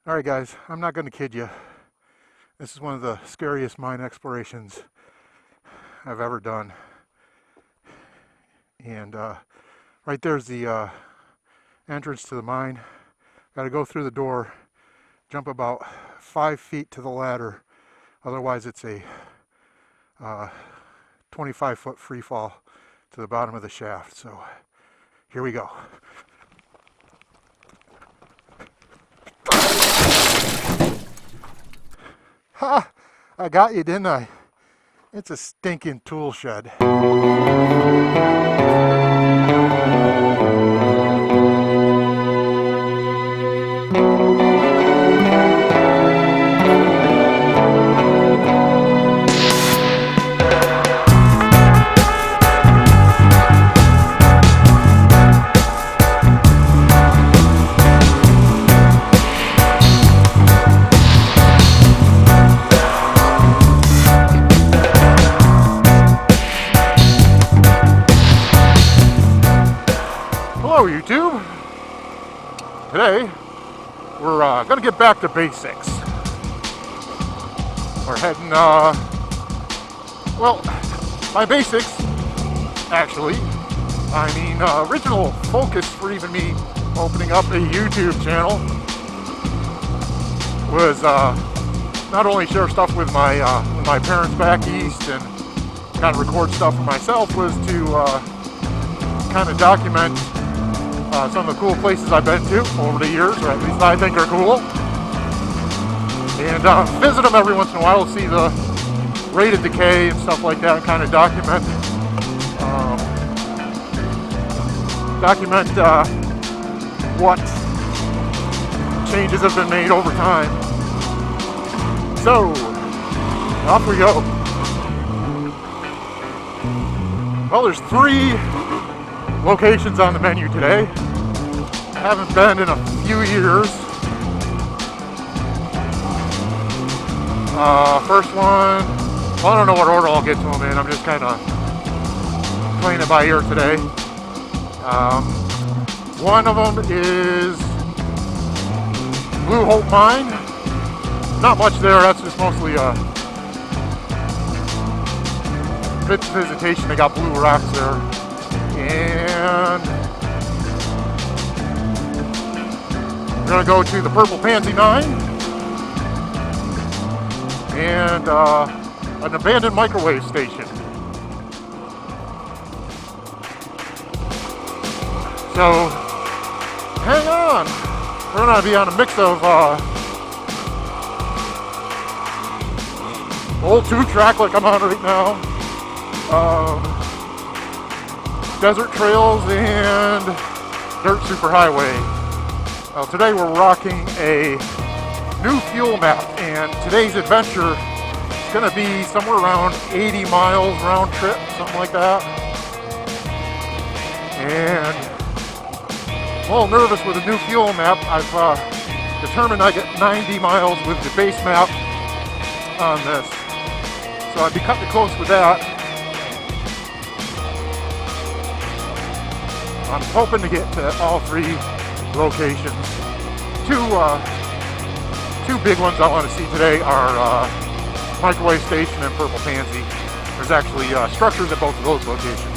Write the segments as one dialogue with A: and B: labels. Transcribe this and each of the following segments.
A: Alright guys, I'm not going to kid you. This is one of the scariest mine explorations I've ever done. And right there's the entrance to the mine. Got to go through the door, jump about 5 feet to the ladder. Otherwise it's a 25-foot free fall to the bottom of the shaft. So here we go. Ha! I got you, didn't I? It's a stinking tool shed. Hello YouTube! Today we're going to get back to basics. We're heading, well, by basics, actually, I mean original focus for even me opening up a YouTube channel was not only share stuff with my parents back east and kind of record stuff for myself, was to kind of document some of the cool places I've been to over the years, or at least I think are cool, and visit them every once in a while to see the rate of decay and stuff like that, and kind of document what changes have been made over time. So off we go. Well, there's 3 locations on the menu today. Haven't been in a few years. First one, well, I don't know what order I'll get to them in. I'm just kind of playing it by ear today. One of them is Blue Hope Mine. Not much there. That's just mostly a bit of visitation. They got blue rocks there. And we're going to go to the Purple Pansy Mine and an abandoned microwave station. So hang on, we're going to be on a mix of old 2-track like I'm on right now, desert trails, and dirt superhighway. Today we're rocking a new fuel map, and today's adventure is going to be somewhere around 80 miles round trip, something like that. And I'm a little nervous with a new fuel map. I've determined I get 90 miles with the base map on this, so I'd be cutting it close with that. I'm hoping to get to all 3 locations. Two big ones I want to see today are Microwave Station and Purple Pansy. There's actually structures at both of those locations.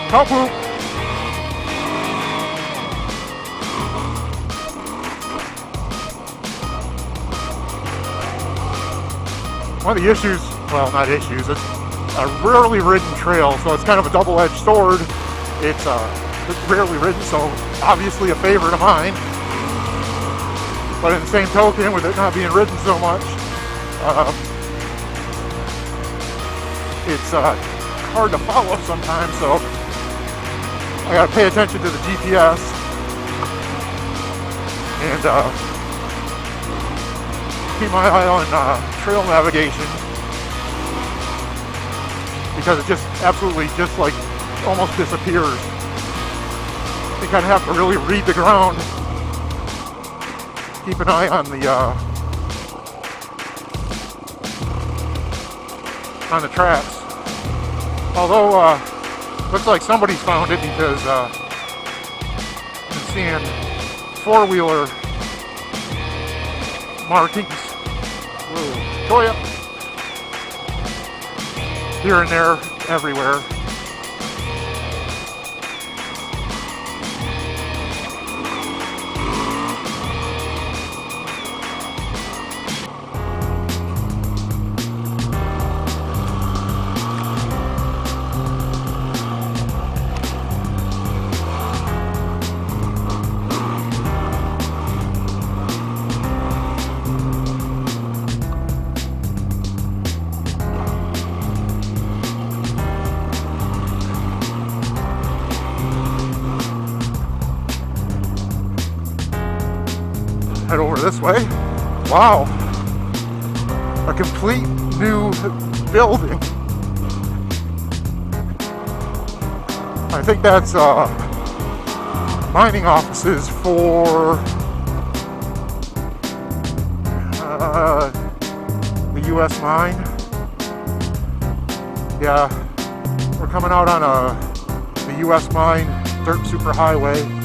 A: Help poop. One of the issues, well, not issues, it's a rarely ridden trail, so it's kind of a double-edged sword. It's rarely ridden, so obviously a favorite of mine. But in the same token, with it not being ridden so much, it's hard to follow sometimes, so I gotta pay attention to the GPS and keep my eye on trail navigation. because it just absolutely just like almost disappears. You kind of have to really read the ground. Keep an eye on the tracks. Although looks like somebody's found it because I'm seeing four-wheeler markings. Whoa, Toya. Here and there, everywhere. Head over this way. Wow, a complete new building. I think that's mining offices for the US mine. Yeah, we're coming out on the US mine dirt superhighway.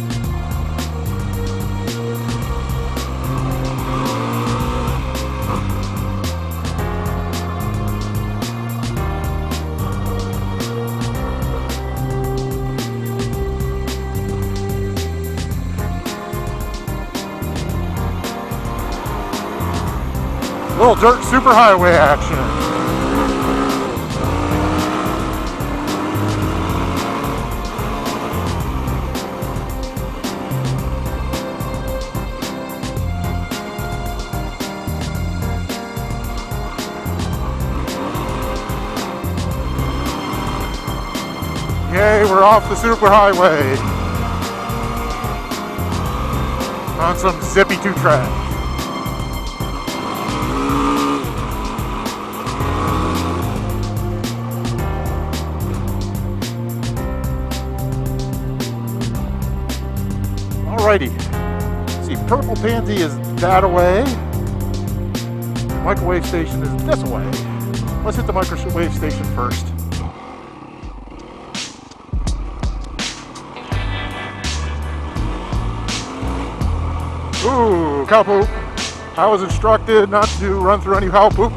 A: Little dirt superhighway action. Yay, we're off the superhighway on some zippy 2-track. Alrighty, see, Purple Pansy is that away. Microwave station is this away. Let's hit the microwave station first. Ooh, cow poop. I was instructed not to run through any cow poop,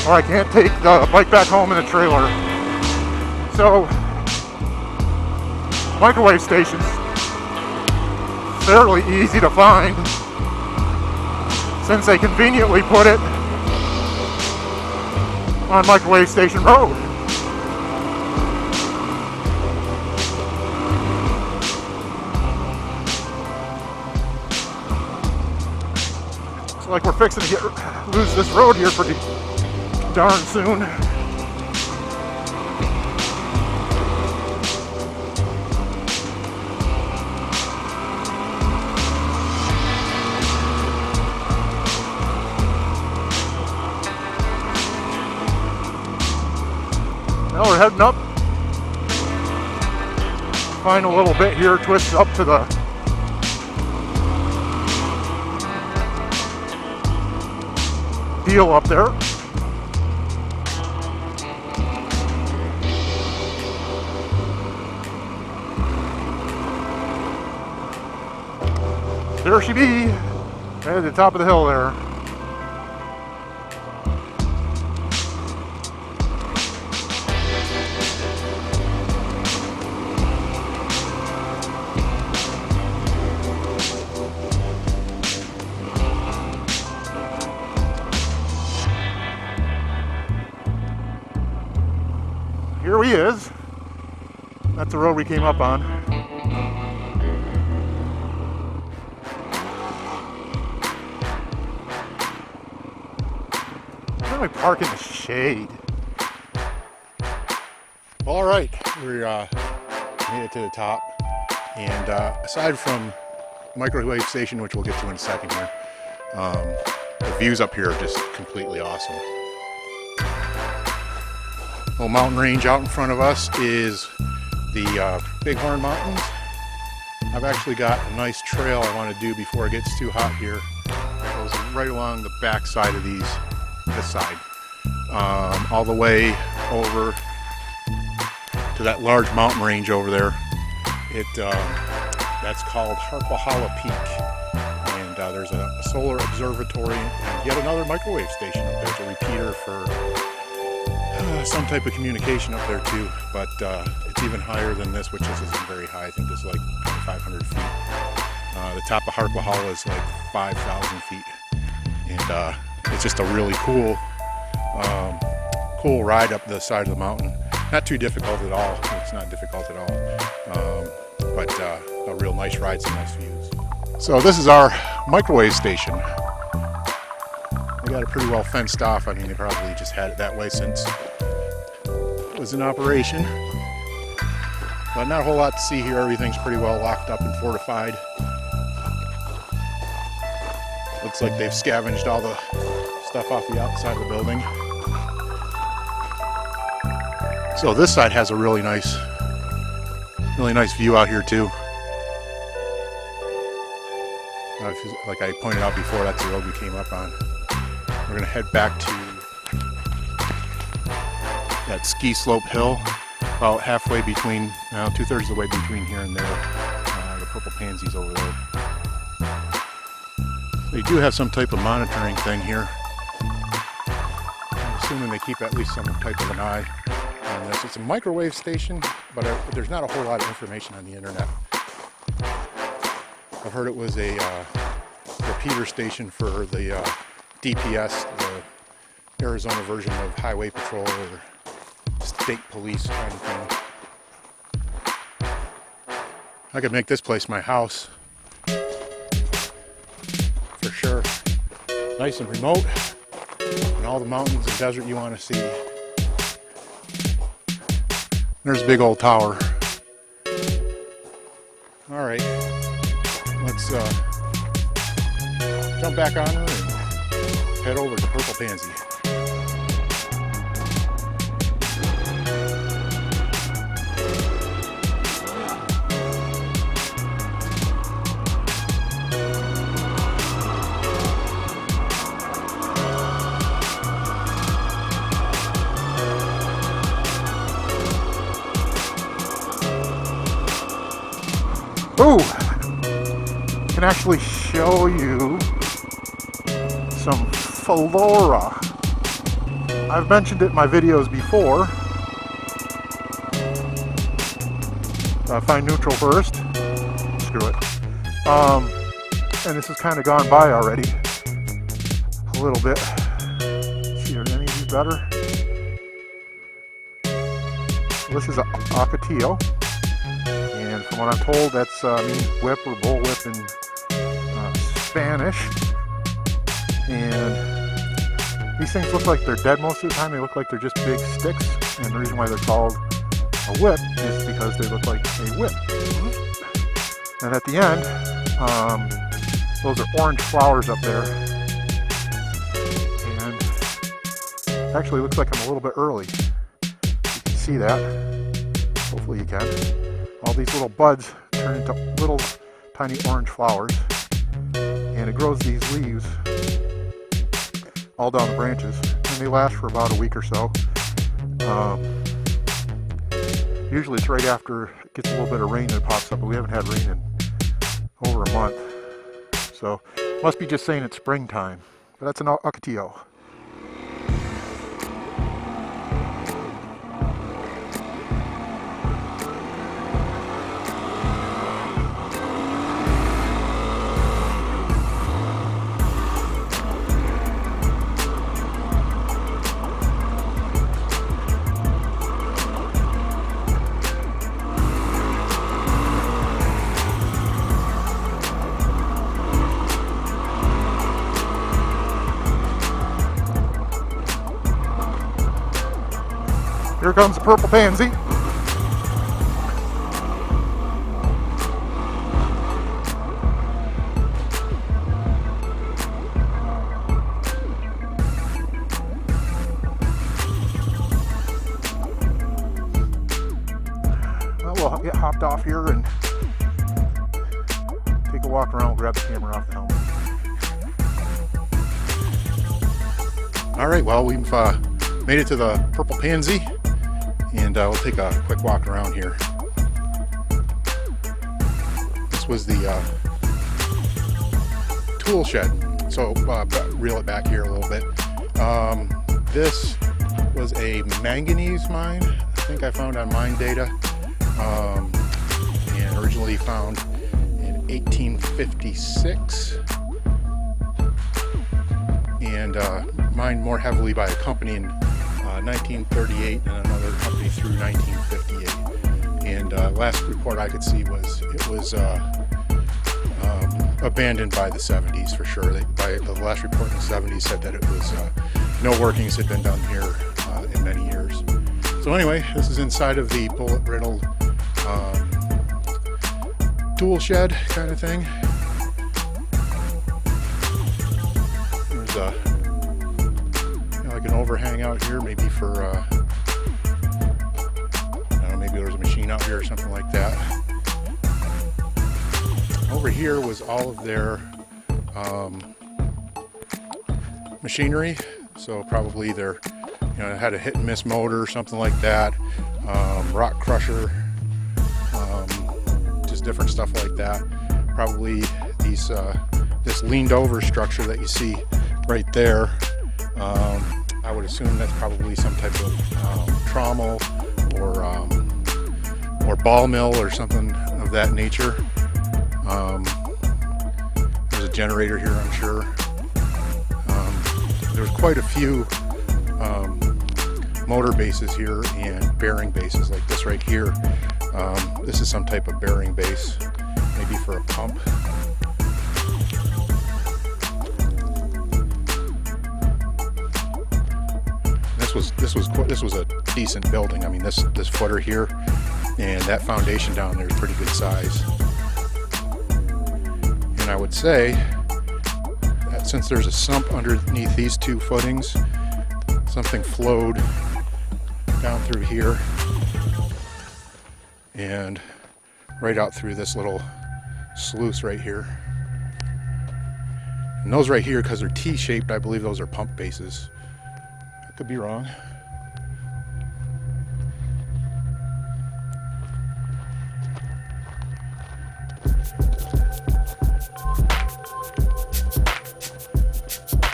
A: or I can't take the bike back home in the trailer. So, microwave stations, fairly easy to find since they conveniently put it on Microwave Station Road. Looks like we're fixing to lose this road here pretty darn soon. Now we're heading up. Find a little bit here, twists up to the deal up there. There she be, at the top of the hill there. Here he is. That's the road we came up on. Why don't we park in the shade? All right, we made it to the top, and aside from the microwave station, which we'll get to in a second here, the views up here are just completely awesome. Little mountain range out in front of us is the Bighorn Mountains. I've actually got a nice trail I want to do before it gets too hot here. It goes right along the back side of this side, all the way over to that large mountain range over there. That's called Aguila Peak, and there's a solar observatory and yet another microwave station up there. It's a repeater for some type of communication up there too, but it's even higher than this, which isn't very high. I think this is like 500 feet. The top of Aguila is like 5,000 feet, and it's just a really cool ride up the side of the mountain. Not too difficult at all. It's not difficult at all, but a real nice ride, some nice views. So this is our microwave station. They got it pretty well fenced off. I mean, they probably just had it that way since it was in operation. But not a whole lot to see here. Everything's pretty well locked up and fortified. Looks like they've scavenged all the stuff off the outside of the building. So this side has a really nice view out here too. Like I pointed out before, that's the road we came up on. We're gonna head back to that ski slope hill, about halfway between, 2/3 of the way between here and there. The Purple Pansy's over there. They do have some type of monitoring thing here. I'm assuming they keep at least some type of an eye on this. It's a microwave station, but there's not a whole lot of information on the internet. I've heard it was a repeater station for the DPS, the Arizona version of Highway Patrol or state police kind of thing. I could make this place my house for sure. Nice and remote, and all the mountains and desert you want to see. There's a big old tower. All right, let's jump back on her and head over to Purple Pansy.
B: Ooh, can actually show you some flora. I've mentioned it in my videos before. Find neutral first. Screw it. And this has kind of gone by already a little bit. Let's see, are any of these better? This is a Ocotillo. And from what I'm told, that's means whip or bull whip in Spanish. And these things look like they're dead most of the time. They look like they're just big sticks. And the reason why they're called a whip is because they look like a whip. And at the end, those are orange flowers up there. And it actually looks like I'm a little bit early. You can see that. Hopefully you can. All these little buds turn into little tiny orange flowers, and it grows these leaves all down the branches, and they last for about a week or so. Usually it's right after it gets a little bit of rain that it pops up, but we haven't had rain in over a month, so must be just saying it's springtime. But that's an Ocotillo. Here comes the Purple Pansy. get hopped off here and take a walk around, grab the camera off the helmet. All right, well, we've made it to the Purple Pansy, and we'll take a quick walk around here. This was the tool shed, so reel it back here a little bit. This was a manganese mine, I think I found on mine data, and originally found in 1856, and mined more heavily by a company in 1938 and another company through 1958. And last report I could see was it was abandoned by the 70s for sure. By the last report in the 70s said that it was no workings had been done here in many years. So anyway, this is inside of the bullet riddled tool shed kind of thing. There's a like an overhang out here, maybe for I don't know, maybe there was a machine out here or something like that. Over here was all of their machinery, so probably their, you know, it had a hit and miss motor or something like that, rock crusher, just different stuff like that. Probably these this leaned over structure that you see right there. I would assume that's probably some type of trommel or ball mill or something of that nature. There's a generator here, I'm sure. There's quite a few motor bases here and bearing bases like this right here. This is some type of bearing base, maybe for a pump. This was a decent building. I mean, this footer here and that foundation down there is pretty good size. And I would say that since there's a sump underneath these two footings, something flowed down through here and right out through this little sluice right here. And those right here, because they're T-shaped, I believe those are pump bases. I could be wrong.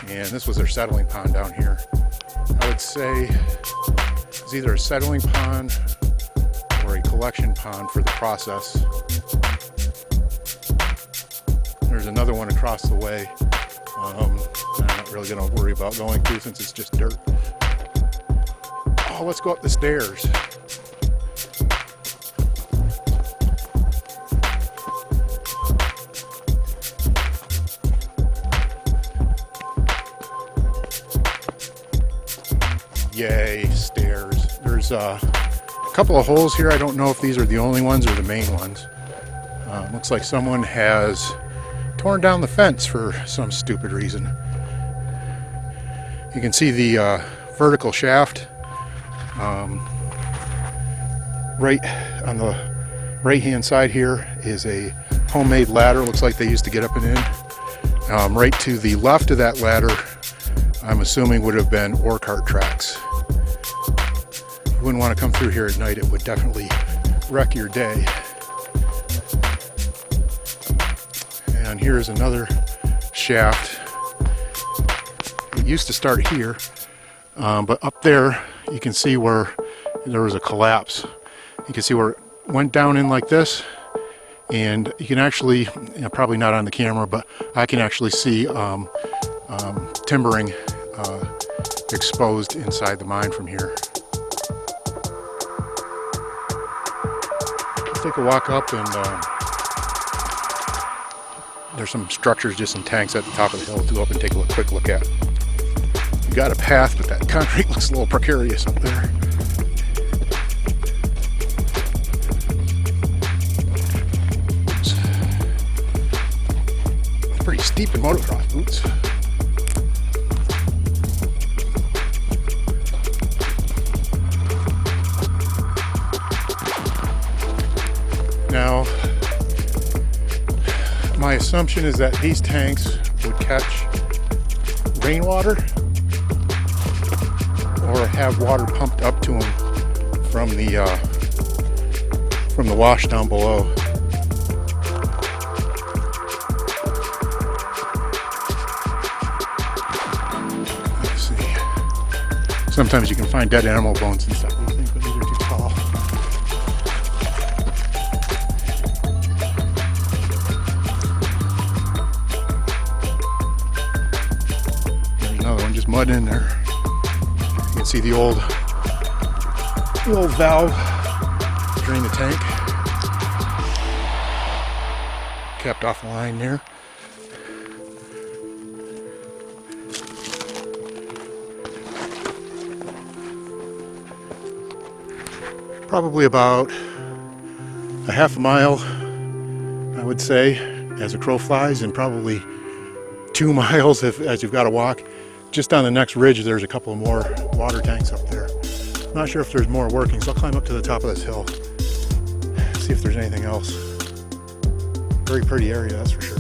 B: And this was their settling pond down here. I would say it's either a settling pond or a collection pond for the process. There's another one across the way. I'm not really going to worry about going through since it's just dirt. Oh, let's go up the stairs. Yay, stairs. There's a couple of holes here. I don't know if these are the only ones or the main ones. Looks like someone has torn down the fence for some stupid reason. You can see the vertical shaft. Right on the right hand side here is a homemade ladder. Looks like they used to get up and in. Right to the left of that ladder, I'm assuming would have been ore cart tracks. You wouldn't want to come through here at night. It would definitely wreck your day. And here's another shaft. It used to start here, but up there you can see where there was a collapse. You can see where it went down in like this, and you can actually, you know, probably not on the camera, but I can actually see timbering exposed inside the mine from here. Let's take a walk up, and there's some structures, just some tanks at the top of the hill to go up and take a quick look at. You got a path, but that concrete looks a little precarious up there. It's pretty steep in motocross boots. My assumption is that these tanks would catch rainwater or have water pumped up to them from the wash down below. Let's see. Sometimes you can find dead animal bones and stuff, but these are too tall. There's another one, just mud in there. You can see the old valve drain the tank. Kept off the line there. Probably about a half a mile, I would say, as a crow flies, and probably 2 miles as you've got to walk. Just on the next ridge, there's a couple more water tanks up there. I'm not sure if there's more working, so I'll climb up to the top of this hill, see if there's anything else. Very pretty area, that's for sure.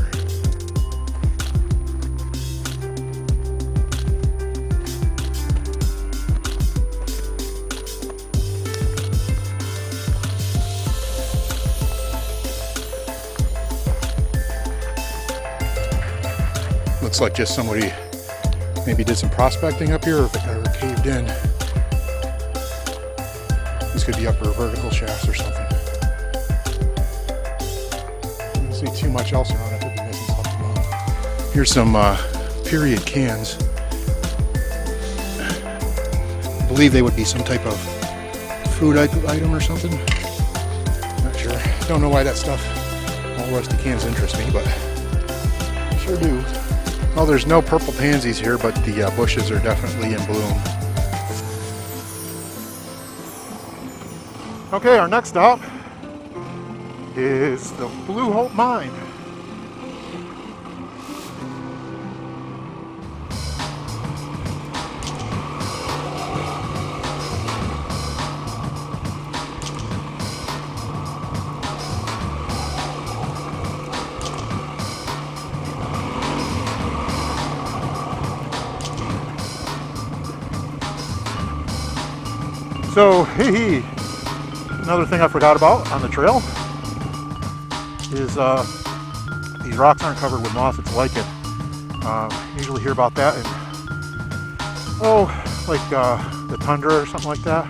B: Looks like just somebody maybe did some prospecting up here, or if it ever caved in. These could be upper vertical shafts or something. I don't see too much else around it. Could be missing something. Here's some period cans. I believe they would be some type of food item or something. Not sure. Don't know why that stuff, all rusty cans interest me, but I sure do. Well, there's no purple pansies here, but the bushes are definitely in bloom.
A: Okay, our next stop is the Blue Hope Mine. So, another thing I forgot about on the trail is these rocks aren't covered with moss. It's lichen. Usually hear about that in, the tundra or something like that.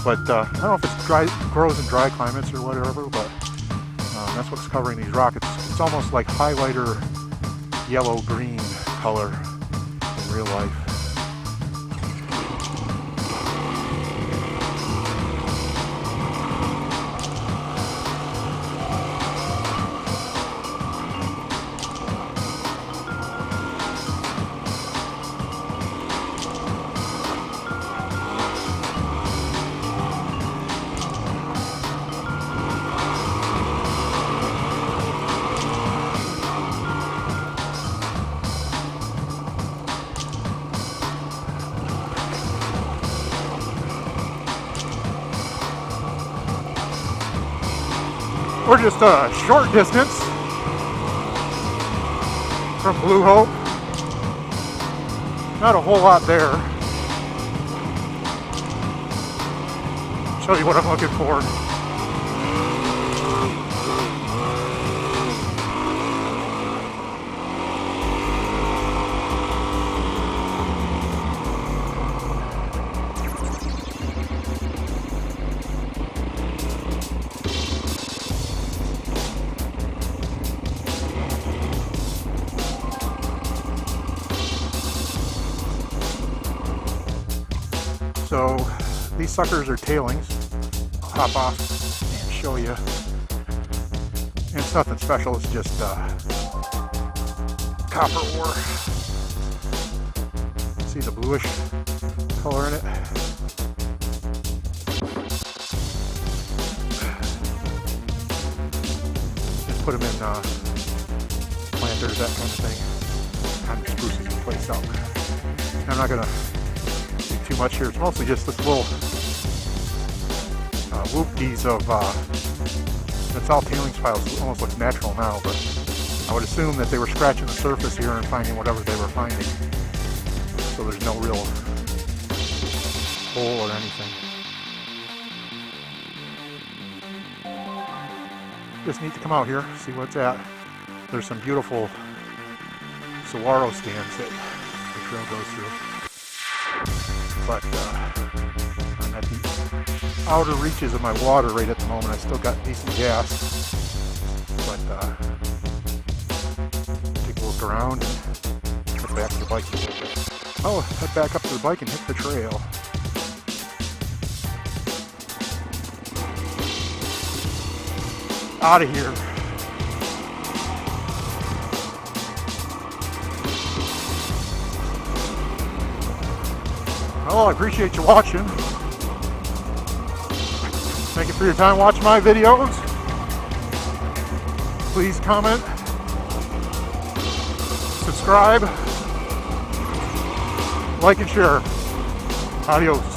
A: But I don't know if it grows in dry climates or whatever, but that's what's covering these rocks. It's almost like highlighter yellow-green color in real life. We're just a short distance from Blue Hope. Not a whole lot there. Show you what I'm looking for. So these suckers are tailings. I'll hop off and show you. And it's nothing special, it's just copper ore. See the bluish color in it? Just put them in planters, that kind of thing. Kind of spruces the place up. I'm not gonna too much here. It's mostly just this little whoop-dees of it's all tailings piles. It almost looks natural now, but
B: I would assume that they were scratching the surface here and finding whatever they were finding. So there's no real hole or anything. Just need to come out here, see what's at. There's some beautiful saguaro stands that the trail goes through. But I'm at the outer reaches of my water right at the moment. I still got decent gas. But take a look around and head back to the bike a little bit. I'll head back up to the bike and hit the trail. Out of here. Well, I appreciate you watching. Thank you for your time watching my videos. Please comment, subscribe, like and share. Adios.